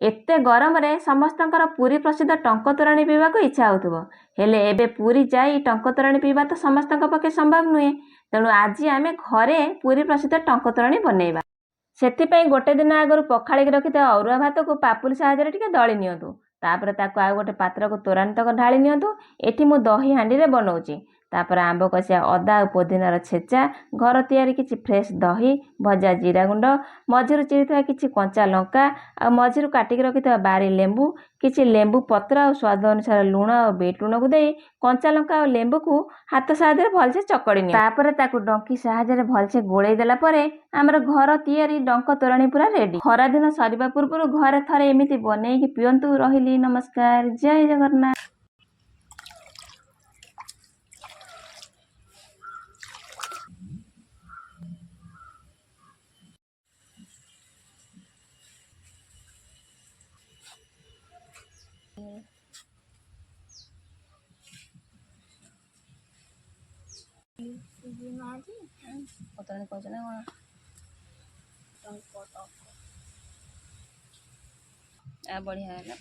एते गरम रे समस्तंकर पुरी प्रसिद्ध टंक तोराणी पीवाक इच्छा होउथबो हेले एबे पुरी जाई टंक तोराणी पीवा तो समस्तंक पक्षे संभव नुहे। तेणु आज आमे घरे पुरी प्रसिद्ध टंक तोराणी बनेइबा। सेथिपई गोटे दिन आगरु पखाळिक रखिथा अरुआ भात को पापुली साहाय्य टिके दळी नियंतु। तापर ताको आ गोटे पात्र को तोराणी तक ढाଳି नियंतु। एठी मु दही हांडी रे बनौची। तापर आंब कसिया अदा और पुदीनार छेचा घर तैयारी किछि फ्रेश दही भजा जीरा गुंड मझिरु चिरिथवा किछि कंचा लंका आ मझिरु काटिक रखिथवा बारी लेंबू किछि लेंबू पत्र और स्वाद अनुसार लूण और बीट लूण को देई कंचा लंका और लेंबू को हाथ साहाय्य भलसे चकड़ी नियो। तापर ताकु डंकी साहाय्य भलसे गोळेई देला परे हमर घर तैयारी डंक तोराणी पूरा रेडी। खरा दिन सरिबा पूर्व घरे थरे एमिति बनेइकी पियंतु। रहिली नमस्कार जय जगन्नाथ। बढ़िया है ना।